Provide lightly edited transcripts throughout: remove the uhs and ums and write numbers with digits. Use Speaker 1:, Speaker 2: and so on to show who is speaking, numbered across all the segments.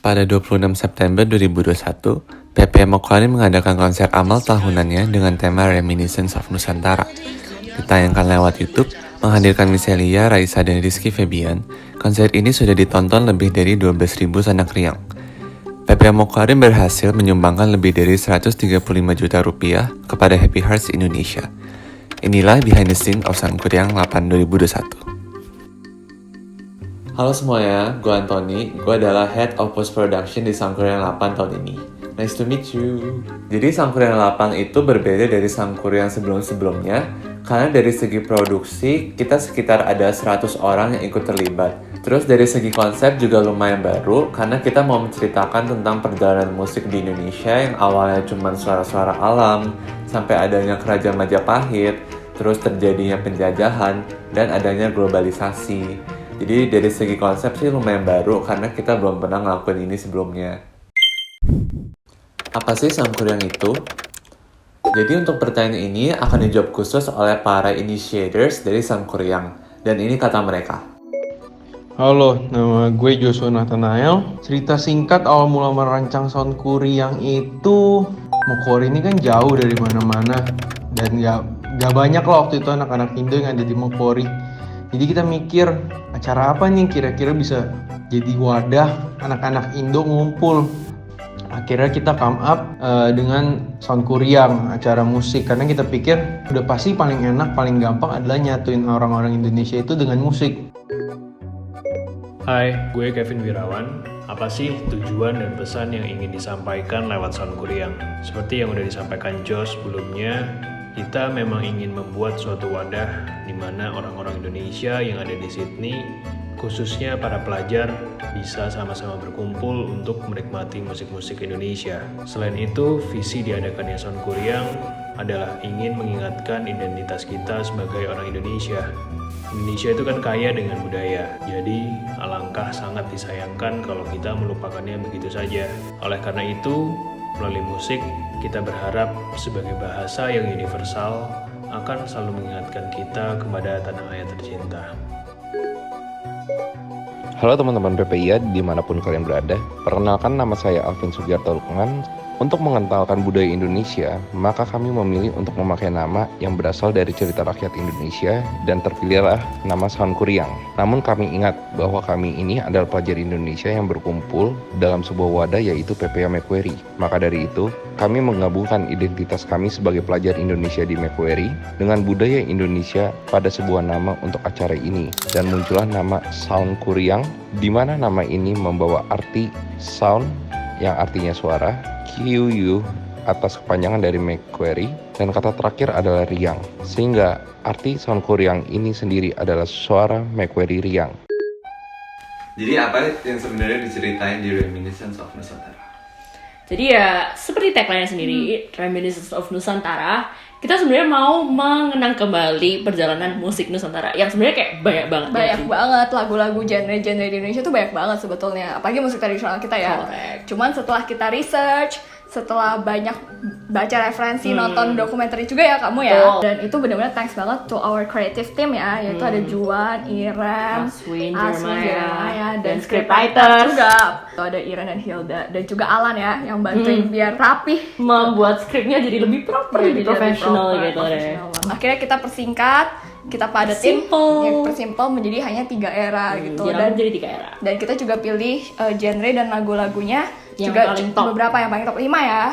Speaker 1: Pada 26 September 2021, PP Mokari mengadakan konser amal tahunannya dengan tema Reminiscence of Nusantara. Ditayangkan lewat YouTube, menghadirkan Miselia, Raisa, dan Rizky Febian, konser ini sudah ditonton lebih dari 12.000 sanak riang. PP Mokari berhasil menyumbangkan lebih dari 135 juta rupiah kepada Happy Hearts Indonesia. Inilah behind the scene of Sangkuriang 8 2021. Halo semuanya, gue Anthony. Gue adalah Head of Post Production di Sangkuriang 8 tahun ini. Nice to meet you. Jadi Sangkuriang 8 itu berbeda dari Sangkuriang sebelum-sebelumnya karena dari segi produksi kita sekitar ada 100 orang yang ikut terlibat. Terus dari segi konsep juga lumayan baru karena kita mau menceritakan tentang perjalanan musik di Indonesia yang awalnya cuma suara-suara alam sampai adanya kerajaan Majapahit, terus terjadinya penjajahan dan adanya globalisasi. Jadi dari segi konsep sih lumayan baru karena kita belum pernah ngelakuin ini sebelumnya. Apa sih Sangkuriang itu? Jadi untuk pertanyaan ini akan dijawab khusus oleh para initiators dari Sangkuriang. Dan ini kata mereka.
Speaker 2: Halo, nama gue Joshua Nathanael. Cerita singkat awal mula merancang Sangkuriang itu, Mokori ini kan jauh dari mana-mana. Dan gak banyak lah waktu itu anak-anak Indo yang ada di Mokori. Jadi kita mikir, acara apa nih kira-kira bisa jadi wadah anak-anak Indo ngumpul. Akhirnya kita come up dengan Sangkuriang, acara musik. Karena kita pikir udah pasti paling enak, paling gampang adalah nyatuin orang-orang Indonesia itu dengan musik.
Speaker 3: Hai, gue Kevin Wirawan. Apa sih tujuan dan pesan yang ingin disampaikan lewat Sangkuriang? Seperti yang udah disampaikan Josh sebelumnya, kita memang ingin membuat suatu wadah di mana orang-orang Indonesia yang ada di Sydney, khususnya para pelajar, bisa sama-sama berkumpul untuk menikmati musik-musik Indonesia. Selain itu, visi diadakannya Sangkuriang adalah ingin mengingatkan identitas kita sebagai orang Indonesia. Indonesia itu kan kaya dengan budaya, jadi alangkah sangat disayangkan kalau kita melupakannya begitu saja. Oleh karena itu, melalui musik, kita berharap sebagai bahasa yang universal akan selalu mengingatkan kita kepada tanah air tercinta.
Speaker 4: Halo teman-teman PPIA dimanapun kalian berada. Perkenalkan, nama saya Alvin Sugiarto Lukungan. Untuk mengentalkan budaya Indonesia, maka kami memilih untuk memakai nama yang berasal dari cerita rakyat Indonesia dan terpilihlah nama Sangkuriang. Namun kami ingat bahwa kami ini adalah pelajar Indonesia yang berkumpul dalam sebuah wadah yaitu PPIA Macquarie. Maka dari itu, kami menggabungkan identitas kami sebagai pelajar Indonesia di Macquarie dengan budaya Indonesia pada sebuah nama untuk acara ini. Dan muncullah nama Sangkuriang, di mana nama ini membawa arti sound yang artinya suara, QU atas kepanjangan dari Macquarie, dan kata terakhir adalah riang. Sehingga arti Sangkuriang ini sendiri adalah suara Macquarie riang.
Speaker 1: Jadi apa yang sebenarnya diceritain di Reminiscence of Nusantara?
Speaker 5: Jadi ya seperti tagline sendiri, Reminiscence of Nusantara, kita sebenarnya mau mengenang kembali perjalanan musik Nusantara yang sebenarnya kayak banyak banget.
Speaker 6: Banyak banget lagu-lagu genre-genre di Indonesia tuh banyak banget sebetulnya, apalagi musik tradisional kita ya.
Speaker 5: Correct.
Speaker 6: Cuman setelah kita research, setelah banyak baca referensi, nonton dokumenter juga ya kamu ya.
Speaker 5: Betul.
Speaker 6: Dan itu benar-benar thanks banget to our creative team ya, yaitu ada Juan, Iren,
Speaker 5: Aswin,
Speaker 6: Jeremiah, dan
Speaker 5: scriptwriters
Speaker 6: juga. Tuh ada Iren dan Hilda dan juga Alan ya yang bantuin biar rapih
Speaker 5: membuat skripnya jadi lebih proper, lebih profesional gitu deh.
Speaker 6: Akhirnya kita persingkat, kita padetin,
Speaker 5: Simple.
Speaker 6: ya persimpel menjadi hanya 3 era gitu.
Speaker 5: Dan jadi 3 era.
Speaker 6: Dan kita juga pilih genre dan lagu-lagunya
Speaker 5: Yang
Speaker 6: juga
Speaker 5: paling top.
Speaker 6: beberapa yang paling top 5 ya.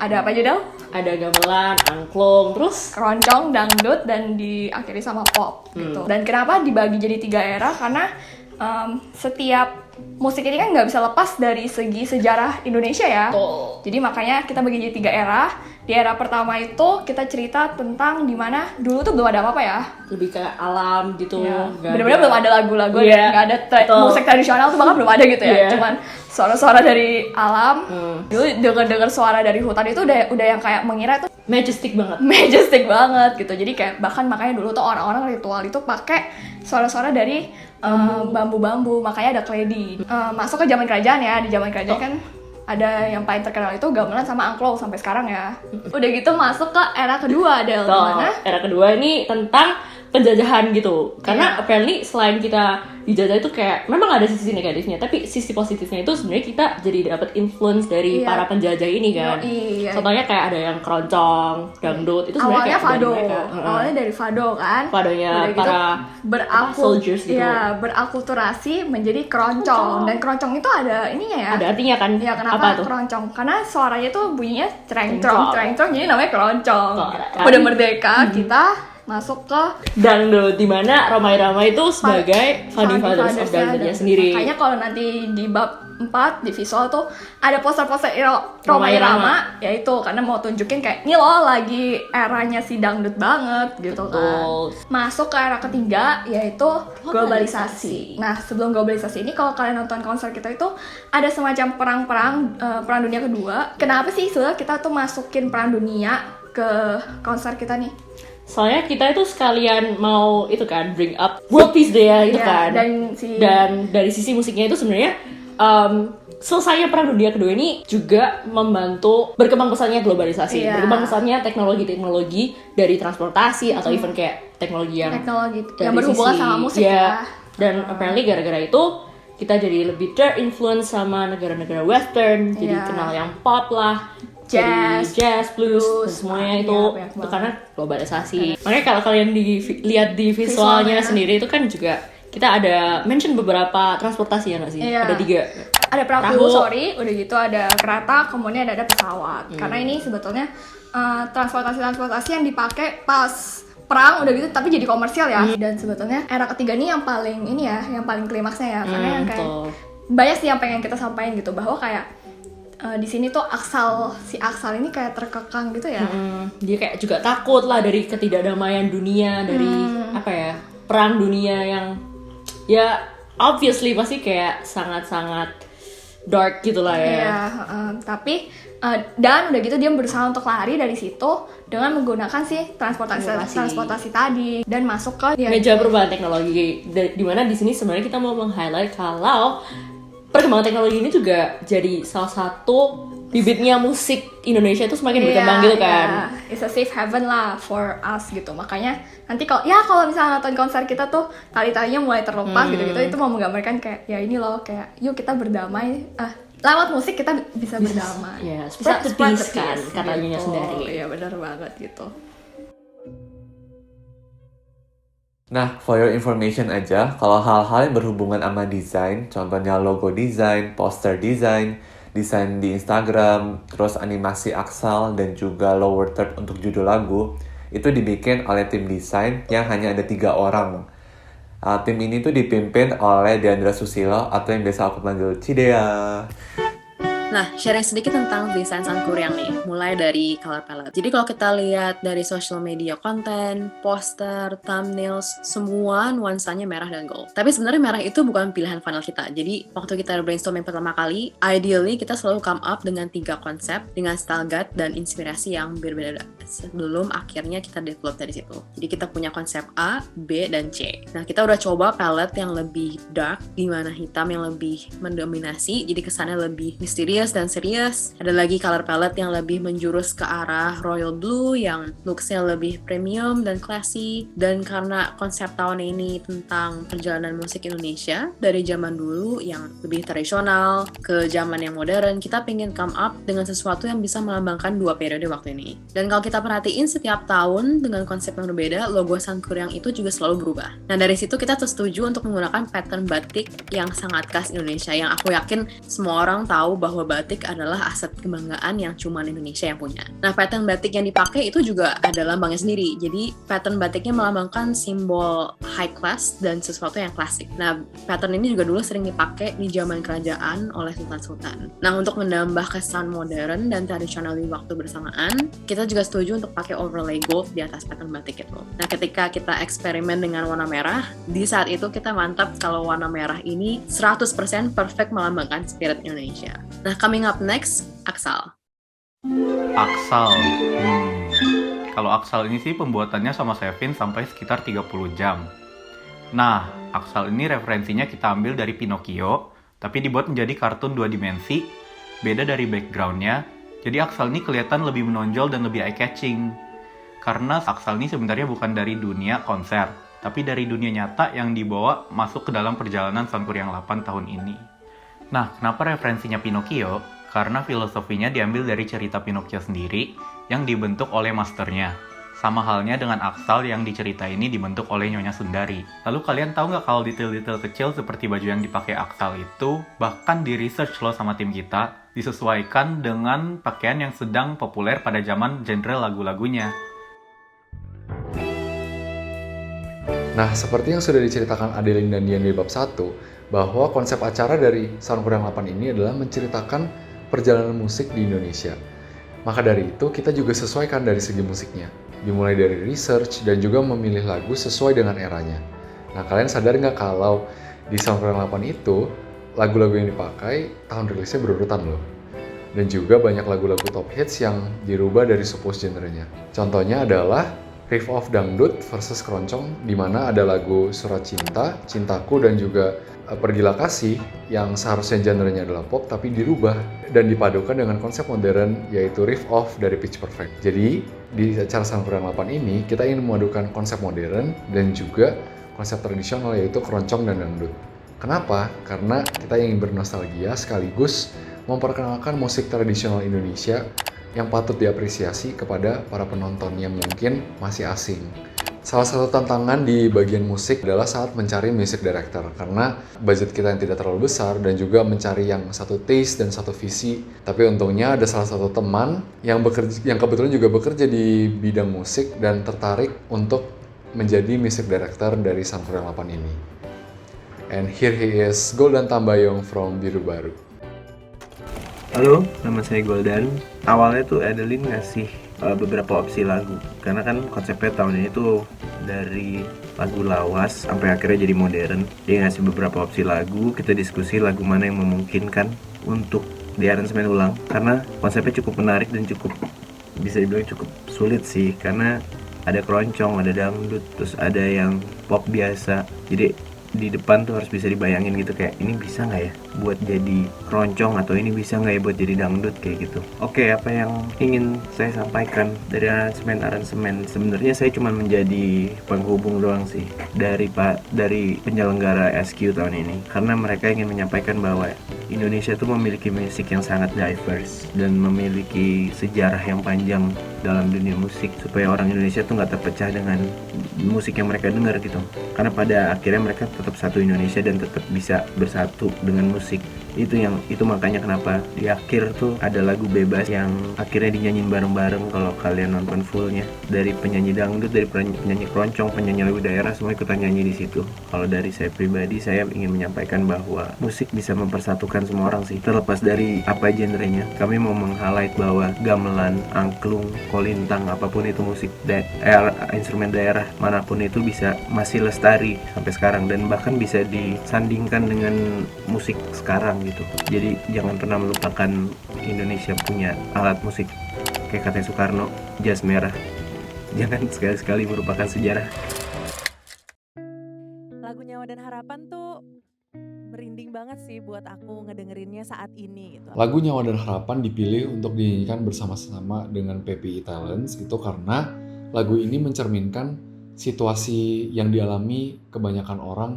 Speaker 6: Ada apa aja Del?
Speaker 5: Ada gamelan, angklung, terus
Speaker 6: Keroncong, dangdut, dan diakhiri sama pop gitu. Dan kenapa dibagi jadi 3 era? Karena setiap musik ini kan nggak bisa lepas dari segi sejarah Indonesia ya.
Speaker 5: Betul.
Speaker 6: Jadi makanya kita bagi jadi 3 era. Di era pertama itu kita cerita tentang dimana dulu tuh belum ada apa-apa ya.
Speaker 5: lebih kayak alam gitu.
Speaker 6: Ya,
Speaker 5: Nggak
Speaker 6: bener-bener
Speaker 5: ada-
Speaker 6: belum ada lagu-lagu,
Speaker 5: Iya,
Speaker 6: nggak ada
Speaker 5: betul.
Speaker 6: musik tradisional tuh bahkan belum ada gitu ya.
Speaker 5: Iya.
Speaker 6: Cuman suara-suara dari alam. Dulu denger-denger suara dari hutan itu udah yang kayak mengira itu
Speaker 5: majestic banget.
Speaker 6: majestic banget gitu. Jadi kayak bahkan makanya dulu tuh orang-orang ritual itu pakai suara-suara dari bambu-bambu. Makanya ada kledi. Masuk ke zaman kerajaan ya. Di zaman kerajaan kan ada yang paling terkenal itu gamelan sama angklung sampai sekarang ya. Udah gitu masuk ke era kedua, Del.
Speaker 5: Betul.
Speaker 6: Mana?
Speaker 5: Era kedua ini tentang penjajahan gitu. Karena
Speaker 6: Iya.
Speaker 5: apparently selain kita dijajah itu kayak memang ada sisi negatifnya, tapi sisi positifnya itu sebenarnya kita jadi dapat influence dari
Speaker 6: Iya.
Speaker 5: para penjajah ini kan.
Speaker 6: Iya.
Speaker 5: Contohnya kayak ada yang keroncong, dangdut, itu sebenarnya
Speaker 6: Awalnya
Speaker 5: kayak dari
Speaker 6: fado,
Speaker 5: mereka.
Speaker 6: awalnya dari fado kan.
Speaker 5: Fadonya
Speaker 6: Udah gitu,
Speaker 5: para soldiers gitu.
Speaker 6: Iya, berakulturasi menjadi keroncong. Dan keroncong itu ada ininya ya.
Speaker 5: Ada artinya kan?
Speaker 6: Ya
Speaker 5: Apa
Speaker 6: kenapa
Speaker 5: tuh?
Speaker 6: keroncong? Karena suaranya tuh bunyinya
Speaker 5: Cereng-trong.
Speaker 6: cereng-trong, jadi namanya keroncong.
Speaker 5: Kan?
Speaker 6: Udah merdeka, kita masuk ke
Speaker 5: Dangdut, di mana Romai Rama itu sebagai founding fathers of dangdutnya sendiri.
Speaker 6: Makanya kalau nanti di bab 4 di visual tuh ada poster-poster
Speaker 5: Romai
Speaker 6: Romai
Speaker 5: Rama.
Speaker 6: Rama, yaitu karena mau tunjukin kayak ini loh lagi eranya si dangdut banget gitu
Speaker 5: Betul.
Speaker 6: kan. Masuk ke era ketiga yaitu globalisasi. Nah, sebelum globalisasi ini kalau kalian nonton konser kita itu ada semacam perang dunia kedua. Kenapa sih sebenarnya kita tuh masukin perang dunia ke konser kita nih?
Speaker 5: Soalnya kita itu sekalian mau itu kan bring up world peace day ya itu
Speaker 6: Iya,
Speaker 5: kan. Dan dari sisi musiknya itu sebenarnya selesainya perang dunia kedua ini juga membantu berkembang pesatnya globalisasi,
Speaker 6: Iya.
Speaker 5: berkembang pesatnya teknologi dari transportasi atau even kayak teknologi yang dari
Speaker 6: yang berhubungan
Speaker 5: sisi-
Speaker 6: sama musik
Speaker 5: ya.
Speaker 6: ya.
Speaker 5: Dan apparently gara-gara itu kita jadi lebih terinfluence sama negara-negara western, jadi
Speaker 6: Iya.
Speaker 5: kenal yang pop lah,
Speaker 6: Jazz,
Speaker 5: jadi jazz, blues,
Speaker 6: blues,
Speaker 5: dan semuanya
Speaker 6: iya,
Speaker 5: itu
Speaker 6: banyak banget.
Speaker 5: karena globalisasi. Makanya kalau kalian lihat di visualnya
Speaker 6: Visualnya.
Speaker 5: sendiri itu kan juga kita ada mention beberapa transportasi ya nggak sih?
Speaker 6: Iya.
Speaker 5: Ada 3.
Speaker 6: Ada perahu,
Speaker 5: Perahu.
Speaker 6: udah gitu ada kereta, kemudian ada pesawat. Karena ini sebetulnya transportasi yang dipakai pas perang udah gitu, tapi jadi komersial ya. Dan sebetulnya era ketiga ini yang paling ini ya, yang paling klimaksnya ya. Karena yang kayak
Speaker 5: Betul.
Speaker 6: banyak sih yang pengen kita sampaikan gitu bahwa kayak di sini tuh si Aksal ini kayak terkekang gitu ya.
Speaker 5: Dia kayak juga takut lah dari ketidakdamaian dunia, dari apa ya, perang dunia yang ya obviously pasti kayak sangat-sangat dark gitu lah ya.
Speaker 6: Iya, tapi dan udah gitu dia berusaha untuk lari dari situ dengan menggunakan si transportasi tadi dan masuk ke
Speaker 5: Meja perubahan teknologi, di mana di sini sebenarnya kita mau meng-highlight kalau perkembangan teknologi ini juga jadi salah satu bibitnya musik Indonesia itu semakin berkembang gitu kan.
Speaker 6: Iya. It's a safe haven lah for us gitu. Makanya nanti kalau misalnya nonton konser kita tuh tali-talinya mulai terlepas gitu-gitu, itu mau menggambarkan kayak ya ini loh kayak yuk kita berdamai. Lewat musik kita bisa berdamai.
Speaker 5: Ya, spread the peace kan katanya
Speaker 6: gitu.
Speaker 5: sendiri.
Speaker 6: Iya benar banget gitu.
Speaker 1: Nah, for your information aja, kalau hal-hal yang berhubungan sama desain, contohnya logo desain, poster desain, desain di Instagram, terus animasi Aksal, dan juga lower third untuk judul lagu, itu dibikin oleh tim desain yang hanya ada 3 orang. Tim ini tuh dipimpin oleh Diandra Susilo, atau yang biasa aku panggil Cidea.
Speaker 7: Nah, sharing sedikit tentang desain Sangkuriang nih, mulai dari color palette. Jadi kalau kita lihat dari social media konten, poster, thumbnails, semua nuansanya merah dan gold. Tapi sebenarnya merah itu bukan pilihan final kita. Jadi waktu kita brainstorming pertama kali, ideally kita selalu come up dengan 3 konsep dengan style guide dan inspirasi yang berbeda sebelum akhirnya kita develop dari situ. Jadi kita punya konsep A, B, dan C. Nah, kita udah coba palette yang lebih dark, di mana hitam yang lebih mendominasi, jadi kesannya lebih misterius dan serius. Ada lagi color palette yang lebih menjurus ke arah royal blue yang looks-nya lebih premium dan classy. Dan karena konsep tahun ini tentang perjalanan musik Indonesia dari zaman dulu yang lebih tradisional ke zaman yang modern, kita pengen come up dengan sesuatu yang bisa melambangkan 2 periode waktu ini. Dan kalau kita perhatiin setiap tahun dengan konsep yang berbeda, logo Sangkuriang itu juga selalu berubah. Nah, dari situ kita setuju untuk menggunakan pattern batik yang sangat khas Indonesia, yang aku yakin semua orang tahu bahwa batik adalah aset kebanggaan yang cuma Indonesia yang punya. Nah, pattern batik yang dipakai itu juga ada lambangnya sendiri. Jadi, pattern batiknya melambangkan simbol high class dan sesuatu yang klasik. Nah, pattern ini juga dulu sering dipakai di zaman kerajaan oleh sultan-sultan. Nah, untuk menambah kesan modern dan tradisional di waktu bersamaan, kita juga setuju untuk pakai overlay gold di atas pattern batik itu. Nah, ketika kita eksperimen dengan warna merah, di saat itu kita mantap kalau warna merah ini 100% perfect melambangkan spirit Indonesia. Nah, coming up next, Aksal.
Speaker 8: Aksal. Kalau Aksal ini sih pembuatannya sama Sevin sampai sekitar 30 jam. Nah, Aksal ini referensinya kita ambil dari Pinocchio, tapi dibuat menjadi kartun 2 dimensi, beda dari backgroundnya. Jadi Aksal ini kelihatan lebih menonjol dan lebih eye-catching. Karena Aksal ini sebenarnya bukan dari dunia konser, tapi dari dunia nyata yang dibawa masuk ke dalam perjalanan Sang Kuryang 8 tahun ini. Nah, kenapa referensinya Pinocchio? Karena filosofinya diambil dari cerita Pinocchio sendiri yang dibentuk oleh masternya. Sama halnya dengan Aksal yang dicerita ini dibentuk oleh Nyonya Sundari. Lalu kalian tahu nggak kalau detail-detail kecil seperti baju yang dipakai Aksal itu bahkan di research loh sama tim kita, disesuaikan dengan pakaian yang sedang populer pada zaman genre lagu-lagunya.
Speaker 9: Nah, seperti yang sudah diceritakan Adeline dan Dian di bab 1, bahwa konsep acara dari Sang Kuryang 8 ini adalah menceritakan perjalanan musik di Indonesia. Maka dari itu, kita juga sesuaikan dari segi musiknya. Dimulai dari research dan juga memilih lagu sesuai dengan eranya. Nah, kalian sadar nggak kalau di Sang Kuryang 8 itu, lagu-lagu yang dipakai tahun rilisnya berurutan loh. Dan juga banyak lagu-lagu top hits yang dirubah dari supposed genre-nya. Contohnya adalah Riff of Dangdut versus Keroncong, di mana ada lagu Surat Cinta, Cintaku, dan juga Pergilah Kasih yang seharusnya genre-nya adalah pop tapi dirubah dan dipadukan dengan konsep modern yaitu Riff Off dari Pitch Perfect. Jadi di acara Sang Kuryang 8 ini kita ingin memadukan konsep modern dan juga konsep tradisional yaitu keroncong dan dangdut. Kenapa? Karena kita ingin bernostalgia sekaligus memperkenalkan musik tradisional Indonesia yang patut diapresiasi kepada para penonton yang mungkin masih asing. Salah satu tantangan di bagian musik adalah saat mencari music director, karena budget kita yang tidak terlalu besar dan juga mencari yang satu taste dan satu visi. Tapi untungnya ada salah satu teman yang kebetulan juga bekerja di bidang musik dan tertarik untuk menjadi music director dari Sang Kuryang 8 ini. And here he is, Goldan Tambayong from Biru Baru.
Speaker 10: Halo, nama saya Goldan. Awalnya tuh Adeline ngasih beberapa opsi lagu, karena kan konsepnya tahun ini tuh dari lagu lawas sampai akhirnya jadi modern. Dia ngasih beberapa opsi lagu, kita diskusi lagu mana yang memungkinkan untuk diaransemen ulang, karena konsepnya cukup menarik dan cukup bisa dibilang cukup sulit sih, karena ada keroncong, ada dangdut, terus ada yang pop biasa. Jadi di depan tuh harus bisa dibayangin gitu, kayak ini bisa nggak ya buat jadi keroncong, atau ini bisa nggak ya buat jadi dangdut, kayak gitu. Oke, apa yang ingin saya sampaikan dari aransemen sebenarnya saya cuma menjadi penghubung doang sih dari penyelenggara SQ tahun ini, karena mereka ingin menyampaikan bahwa Indonesia tuh memiliki musik yang sangat diverse dan memiliki sejarah yang panjang dalam dunia musik, supaya orang Indonesia tuh nggak terpecah dengan musik yang mereka dengar gitu, karena pada akhirnya mereka tetap satu Indonesia dan tetap bisa bersatu dengan musik. Itu makanya kenapa di akhir tuh ada lagu bebas yang akhirnya dinyanyiin bareng-bareng. Kalau kalian nonton fullnya, dari penyanyi dangdut, dari penyanyi keroncong, penyanyi lagu daerah, semua ikutan nyanyi di situ. Kalau dari saya pribadi, saya ingin menyampaikan bahwa musik bisa mempersatukan semua orang sih, terlepas dari apa genrenya. Kami mau meng-highlight bahwa gamelan, angklung, kolintang, apapun itu musik instrumen daerah manapun itu masih lestari sampai sekarang, dan bahkan bisa disandingkan dengan musik sekarang gitu. Jadi jangan pernah melupakan Indonesia punya alat musik kayak katanya Soekarno, jas merah. Jangan sekali-sekali melupakan sejarah.
Speaker 11: Lagu Nyawa dan Harapan tuh merinding banget sih buat aku ngedengerinnya saat ini gitu.
Speaker 9: Lagu Nyawa dan Harapan dipilih untuk dinyanyikan bersama-sama dengan PPI Talents itu karena lagu ini mencerminkan situasi yang dialami kebanyakan orang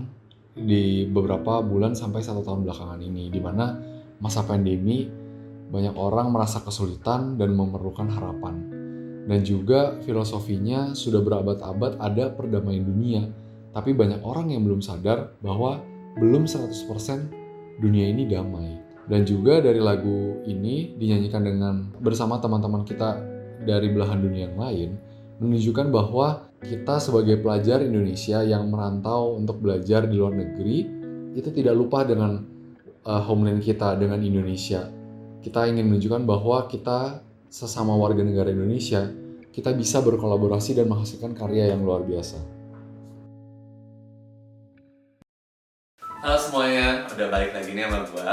Speaker 9: di beberapa bulan sampai 1 tahun belakangan ini, di mana masa pandemi banyak orang merasa kesulitan dan memerlukan harapan. Dan juga filosofinya sudah berabad-abad ada perdamaian dunia, tapi banyak orang yang belum sadar bahwa belum 100% dunia ini damai. Dan juga dari lagu ini dinyanyikan bersama teman-teman kita dari belahan dunia yang lain, menunjukkan bahwa kita sebagai pelajar Indonesia yang merantau untuk belajar di luar negeri itu tidak lupa dengan homeland kita, dengan Indonesia. Kita ingin menunjukkan bahwa kita sesama warga negara Indonesia, kita bisa berkolaborasi dan menghasilkan karya yang luar biasa.
Speaker 1: Halo semuanya, udah balik lagi nih sama gue.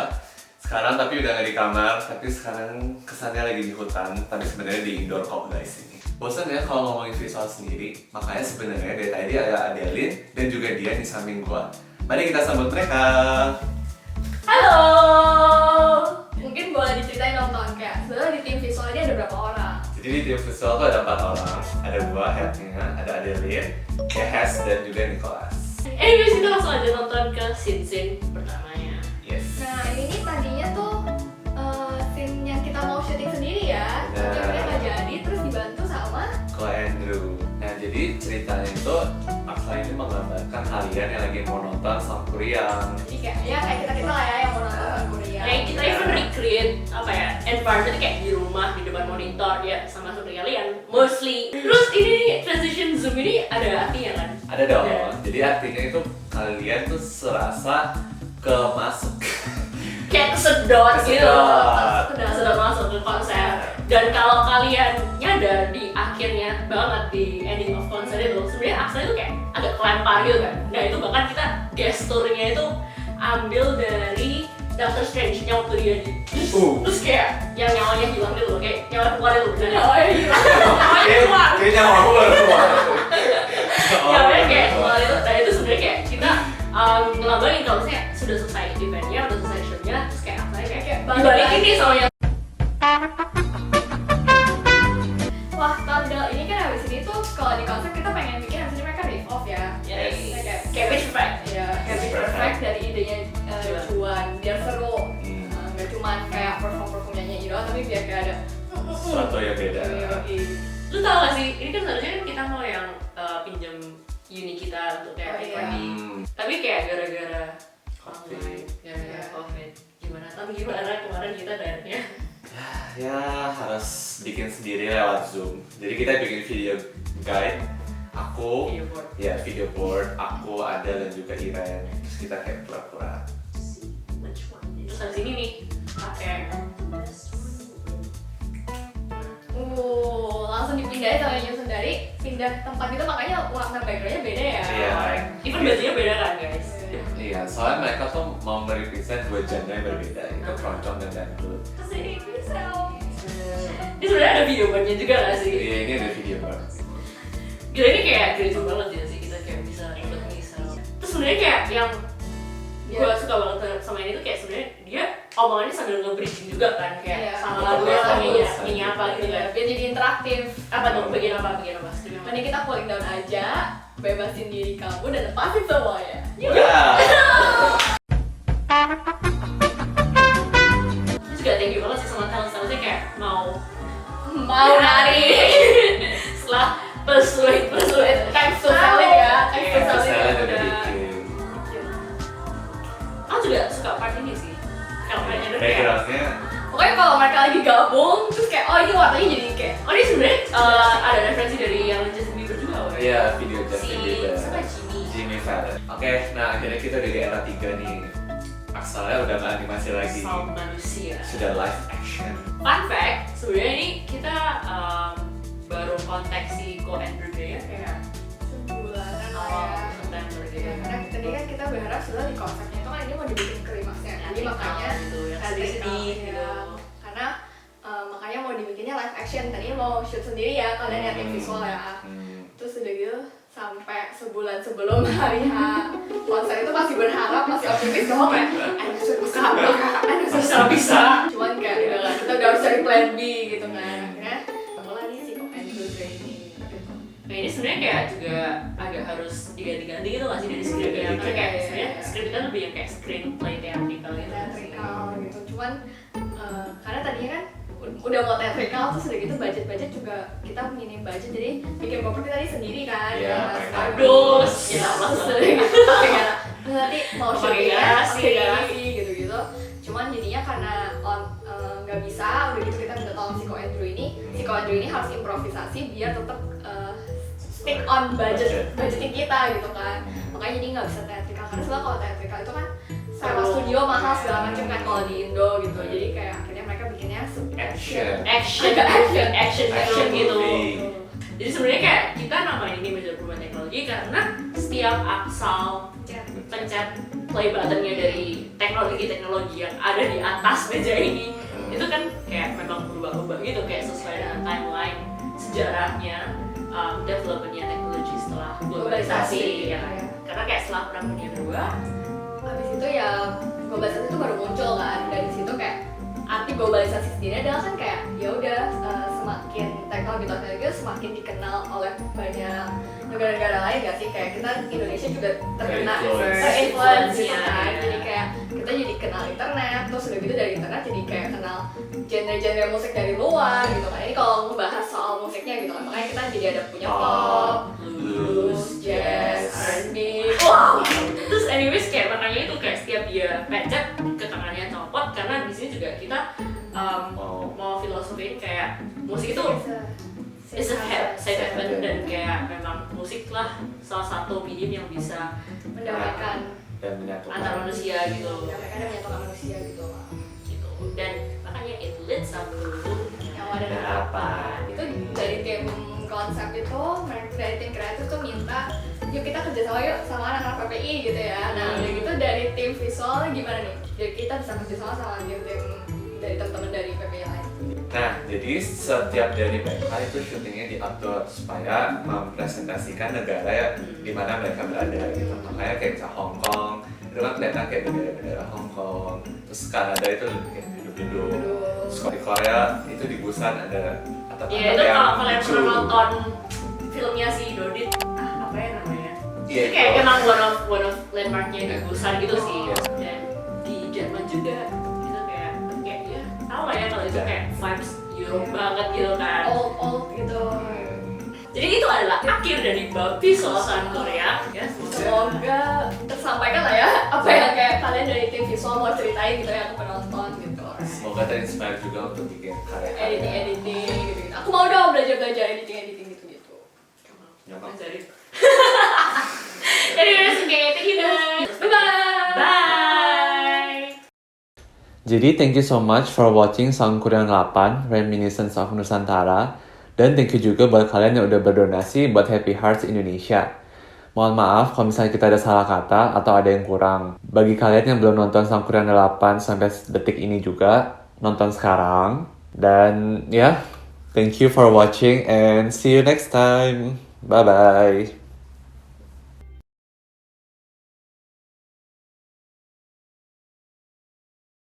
Speaker 1: Sekarang tapi udah gak di kamar, tapi sekarang kesannya lagi di hutan, tapi sebenarnya di indoor kok guys ini. Bosan ya kalau ngomongin visual sendiri, makanya sebenarnya dari tadi ada Adeline dan juga dia di samping gue. Mari kita sambut mereka.
Speaker 6: Halo. Mungkin boleh diceritain dong kayak sebenarnya di tim visual ini ada berapa orang?
Speaker 1: Jadi Jadi tim visual tuh ada 4 orang, ada gua, headnya, ada Adeline, Hes, dan juga Nicholas.
Speaker 5: Anyways, kita langsung aja nonton ke scene pertamanya.
Speaker 1: Yes.
Speaker 6: Nah ini tadinya tuh scene yang kita mau syuting sendiri ya, tapi
Speaker 1: Nah.
Speaker 6: nggak jadi, terus dibantu sama
Speaker 1: Ko Andrew. Nah jadi ceritanya itu Aksal ini menggambarkan kalian yang lagi mau nonton Sangkuriang.
Speaker 6: jadi kayak kita lah ya yang mau nonton Korea.
Speaker 5: Kayak kita even recreate apa ya, environment kayak di rumah, di depan monitor ya, sama seperti kalian mostly. Terus ini nih, transition zoom ini ada artinya kan?
Speaker 1: Ada dong.
Speaker 5: Ya.
Speaker 1: Jadi artinya itu kalian tuh serasa kemasuk.
Speaker 5: Kayak kesedot gitu,
Speaker 1: Kesedot.
Speaker 5: kesedot masuk ke konsep. Dan kalau kalian nyadar di akhirnya banget di ending of konser itu, sebenarnya Aksel itu kayak agak kelempar gitu kan. Nah itu bahkan kita gesturnya itu ambil dari Doctor Strange yang waktu dia di terus kayak yang nyawanya hilang gitu loh, kayak nyawa keluar itu. Dan nyawanya hilang. Nyawanya keluar.
Speaker 1: Kayak nyawa aku baru keluar.
Speaker 5: Nyawanya kayak keluar itu. Nah itu sebenarnya kayak kita ngelambangin kalau misalnya sudah selesai eventnya, udah selesai show-nya, terus kayak Aksel kayak dibalikin nih sama yang
Speaker 6: Wah, tanggal ini kan habis ini tuh kalau di konsep kita pengen bikin habis ini mereka rip off ya.
Speaker 5: Yes.
Speaker 6: Kayak
Speaker 5: Kayak Pitch Perfect.
Speaker 6: ya, kayak Pitch Perfect dari idenya Juan, biar seru. Nggak cuma kayak perform nyanyi doang, tapi biar kayak ada
Speaker 1: Sesuatu yang beda.
Speaker 5: Lu tau gak sih, ini kan seharusnya kan kita mau yang pinjam uni kita untuk kayak recording. Tapi kayak gara-gara online, gara-gara covid, gimana? Tapi gimana kemarin kita dayanya?
Speaker 1: Ya harus bikin sendiri lewat Zoom. Jadi kita bikin video guide. Aku,
Speaker 5: Video board.
Speaker 1: ya video board. Aku, Ada dan juga Iren. Terus kita kayak pura-pura.
Speaker 5: Terus habis ini nih, pakai
Speaker 6: langsung dipindahin sama nyusun dari pindah tempat itu, makanya warna backgroundnya beda ya.
Speaker 1: Iya.
Speaker 5: even bajunya beda kan guys?
Speaker 1: Iya, soalnya mereka tuh mau merepresent 2 genre yang berbeda, itu keroncong dan dangdut.
Speaker 5: Terus ini bisa. Ini sebenarnya ada video boardnya juga gak sih?
Speaker 1: Iya, ini ada video board.
Speaker 5: Gila ini kayak grateful banget ya sih kita kayak bisa ikut misal. Terus sebenarnya kayak yang gue suka banget sama ini tuh kayak sebenarnya dia omongannya sambil nge-bridging juga kan kayak sama lagunya ini apa gitu kan.
Speaker 6: Biar jadi interaktif.
Speaker 5: Apa tuh bagian apa?
Speaker 6: Mending kita cooling down aja, bebasin diri kamu dan lepasin semuanya.
Speaker 5: Terus juga thank you banget sih sama talent-talentnya kayak mau
Speaker 6: nari.
Speaker 5: setelah persuade
Speaker 6: Time to selling ya, time to
Speaker 1: Saya
Speaker 6: selling
Speaker 1: udah
Speaker 6: udah.
Speaker 1: bikin
Speaker 5: aku juga suka part ini sih. Kalau mainnya tuh kayak
Speaker 1: backgroundnya.
Speaker 6: Pokoknya kalau mereka lagi gabung, terus kayak oh ini warnanya jadi kayak
Speaker 5: oh ini sebenarnya ada referensi dari yang Justin Bieber juga loh.
Speaker 1: Iya, video Justin Bieber.
Speaker 5: Siapa
Speaker 1: Jimmy Fallon. Oke, nah akhirnya kita udah di era 3 nih. Aksalnya udah gak animasi lagi.
Speaker 5: Sound manusia.
Speaker 1: Sudah live action.
Speaker 5: Fun fact, sebenarnya ini kita baru kontak si Ko Andrew ya kayak
Speaker 6: sebulanan lah
Speaker 5: awal
Speaker 6: ya.
Speaker 5: September gitu.
Speaker 6: Ya, karena tadi kan kita berharap sebenarnya di konsepnya itu kan ini mau dibikin klimaksnya, jadi makanya
Speaker 5: gitu yang
Speaker 6: sedih
Speaker 5: sedih gitu.
Speaker 6: karena makanya mau dibikinnya live action, tadinya mau shoot sendiri ya kalian lihat yang visual ya. Terus udah gitu sampai sebulan sebelum hari H konser itu masih berharap, masih optimis bahwa kayak aduh sudah bisa, cuman kayak kita udah harus cari plan B gitu kan. Akhirnya mulai nih si Ko Andrew ini.
Speaker 5: Nah ini sebenarnya kayak juga agak harus diganti-ganti gitu nggak sih dari skripnya? Karena kayak sebenarnya skrip kan lebih yang kayak screenplay theatrical gitu.
Speaker 6: Teatrikal gitu, cuman karena tadinya kan udah mau teatrikal, terus udah gitu budget juga kita minim budget, jadi bikin properti tadi sendiri kan.
Speaker 1: Iya,
Speaker 5: Aduh, ya
Speaker 6: Terus udah gitu kayak nanti mau
Speaker 5: Pakai
Speaker 6: syuting
Speaker 5: garasi.
Speaker 6: gitu-gitu, cuman jadinya karena nggak bisa, udah gitu kita minta tolong si Ko Andrew ini harus improvisasi biar tetap stick on budgeting kita gitu kan. Makanya jadi nggak bisa teatrikal, karena sebenarnya kalau teatrikal itu kan sewa studio mahal segala macam kan kalau di Indo gitu. Jadi kayak akhirnya mereka bikinnya
Speaker 5: action gitu.
Speaker 1: movie.
Speaker 5: Jadi sebenarnya kayak kita namain ini Major Perubahan Teknologi karena setiap Aksal pencet play buttonnya dari teknologi yang ada di atas meja ini itu kan kayak memang berubah-ubah gitu, kayak sesuai dengan timeline sejarahnya developmentnya teknologi setelah globalisasi ya kan. Karena kayak setelah Perang Dunia Kedua
Speaker 6: habis itu ya globalisasi itu baru muncul kan. Dari situ kayak arti globalisasi sendiri adalah kan kayak ya udah semakin Jepang gitu akhirnya semakin dikenal oleh banyak negara-negara lain gak sih, kayak kita Indonesia juga terkena terinfluence gitu kan, jadi kayak kita jadi kenal internet, terus udah gitu dari internet jadi kayak kenal genre-genre musik dari luar gitu kan. Ini kalau ngebahas soal musiknya gitu kan, makanya kita jadi ada punya pop, blues, jazz, R&B,
Speaker 5: Wow. Terus anyways kayak makanya itu kayak setiap dia pencet ke tangannya copot, karena di sini juga kita mau filosofin kayak musik itu is a safe haven, dan kayak memang musik lah salah satu medium yang bisa
Speaker 6: mendamaikan
Speaker 1: dan menyatukan
Speaker 5: antar manusia gitu.
Speaker 6: mendamaikan dan menyatukan manusia gitu.
Speaker 5: Gitu. Dan makanya it leads up to
Speaker 6: Yang ada harapan itu dari tim konsep itu, dari tim kreatif tuh minta yuk kita kerjasama yuk sama anak-anak PPI gitu ya. Nah udah gitu dari tim visual gimana nih? Jadi kita bisa kerjasama sama tim dari teman-teman dari PPI lain.
Speaker 1: Nah, jadi setiap dari mereka itu syutingnya diatur supaya mempresentasikan negara ya di mana mereka berada gitu. Makanya kayak misalnya Hong Kong, itu kan kelihatan kayak bendera-bendera Hong Kong. Terus Kanada itu lebih kayak duduk-duduk. Terus kalau di Korea itu di Busan ada atap-atap
Speaker 5: ya itu
Speaker 1: yang
Speaker 5: kalau kalian
Speaker 1: lucu.
Speaker 5: pernah nonton filmnya si Dodit, apa ya namanya?
Speaker 1: Iya,
Speaker 5: Itu kayak
Speaker 1: itu.
Speaker 5: emang one of landmarknya di Busan gitu sih.
Speaker 1: Iya.
Speaker 5: Dan di Jerman juga itu kayak ya tau lah ya kalau itu kayak vibes Europe banget gitu kan.
Speaker 6: Old gitu.
Speaker 5: Jadi itu adalah akhir dari Babi Soal San Korea. Ya,
Speaker 6: Semoga tersampaikan lah ya apa yang kayak kalian dari tim visual mau ceritain gitu ya ke penonton gitu.
Speaker 1: Semoga terinspire juga untuk bikin karya-karya.
Speaker 6: Editing gitu. Aku mau dong belajar editing gitu.
Speaker 1: Nyokap.
Speaker 5: Jadi anyways, okay, thank you guys. Bye-bye. Bye.
Speaker 1: Jadi thank you so much for watching Sangkuriang 8 Reminiscence of Nusantara. Dan thank you juga buat kalian yang udah berdonasi buat Happy Hearts Indonesia. Mohon maaf kalau misalnya kita ada salah kata atau ada yang kurang. Bagi kalian yang belum nonton Sangkuriang 8 sampai detik ini juga, nonton sekarang. Dan ya, thank you for watching and see you next time. Bye-bye.